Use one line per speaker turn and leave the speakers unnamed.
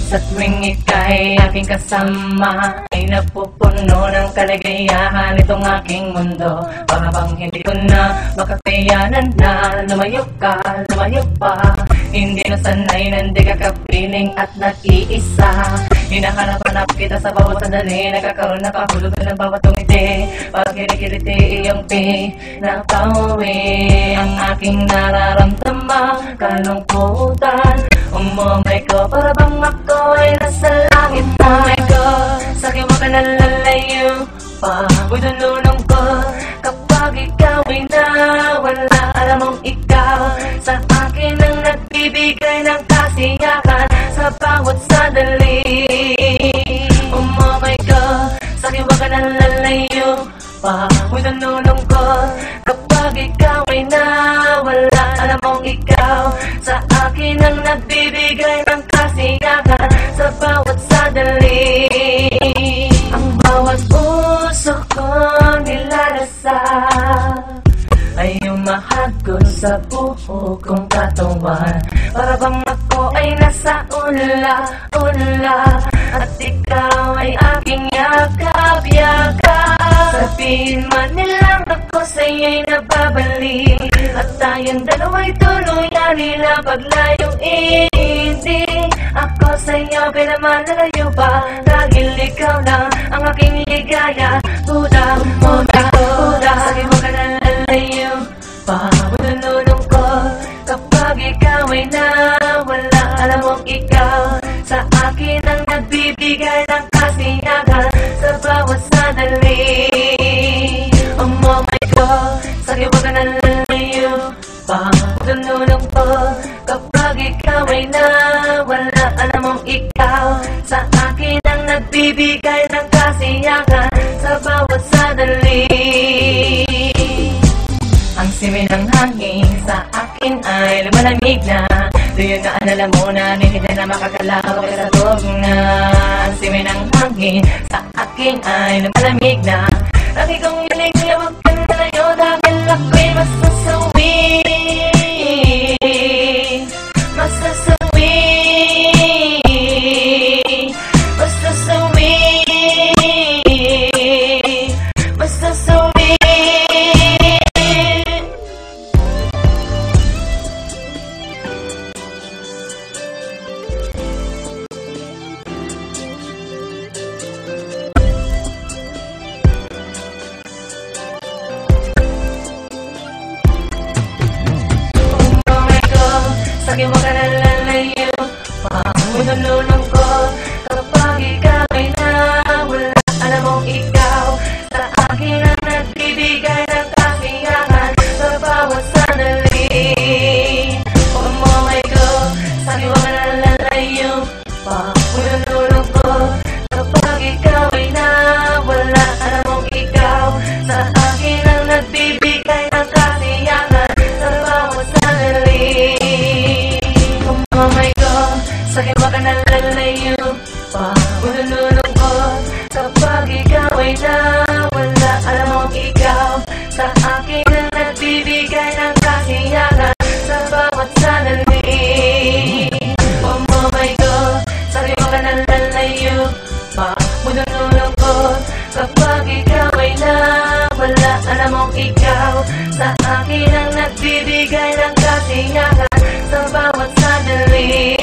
Sa tuwing ika'y aking kasama, ay napupuno ng kaligayahan itong aking mundo. Para bang hindi ko na makakayanan na lumayo ka, lumayo pa. Hindi na sanay na hindi ka kapiling at nag-iisa. Hinahanap-hanap kita sa bawat sandali, nagkakaroon na kahulog ng bawat tumiti. Para kinikiliti iyong pinapauwi ang aking nararamdaman, kalungkutan. Umumay ko, para bang ako ay nasa langit na. Oh my God, sa'kin mo ka nalalayo pa. Uy, dunulong ko kapag ikaw ay nawala. Alam mong ikaw sa akin ang nagbibigay ng kasiyahan sa bawat sandali. Oh my God, sa'kin mo ka nalalayo pa. Uy, dunulong ko kapag ikaw ay nawala. Alam mong ikaw sa akin ang nagbibigay ng kasiyahan sa bawat sandali. Ang bawat puso ko nilalasap ay umahagod sa buo kong katawan. Para bang ako ay nasa ula-ula at ikaw ay aking yakap-yakap. Sabihin man nilang ako sa'yo'y nababalik at tayong dalawa'y tuluyan nila paglayong hindi. Ako sa'yo pero malalayo pa, dahil ikaw lang ang aking ligaya. Buda, buda, buda, sa'kin mo ka nalalayo pa. Bunulong ko kapag ikaw ay nawala. Alam mong ikaw sa akin ang nagbibigay ng kasiyahan sa bawat sandali. Oh my God, sa'kin mo ka nalalayo pa. Bunulong ko kapag ikaw ay nawala. Alam mong ikaw sa akin ang nagbibigay ng kasiyahan sa bawat sandali. Ang simoy ng hangin sa akin ay lumalamig na. Doon na alala mo na hindi na makakalaw ka sa tugna. Ang simoy ng hangin sa akin ay lumalamig na. Lagi kong hiling, huwag ka na layo dahil ako'y masasawi. Masasawi, masasawi, masasawi. Sa'kin mo ka nalalayo pa. Bunulong ko kapag ikaw ay nawala. Alam mong ikaw sa akin ang nagbibigay ng kasiyahan sa bawat sandali. Oh my God, sa'kin mo ka nalalayo pa. Bunulong ko kapag ikaw ay nawala. Alam mong ikaw sa akin ang nagbibigay ng kasiyahan sa bawat sandali. Oh my God, sa'kin mo ka nalalayo pa. Bunulong ko kapag ikaw ay nawala. Alam mong ikaw sa akin ang nagbibigay ng kasiyahan sa bawat sandali. Oh my God, sa'kin mo ka nalalayo pa. Bunulong ko kapag ikaw ay nawala. Alam mong ikaw sa akin ang nagbibigay ng kasiyahan sa bawat sandali.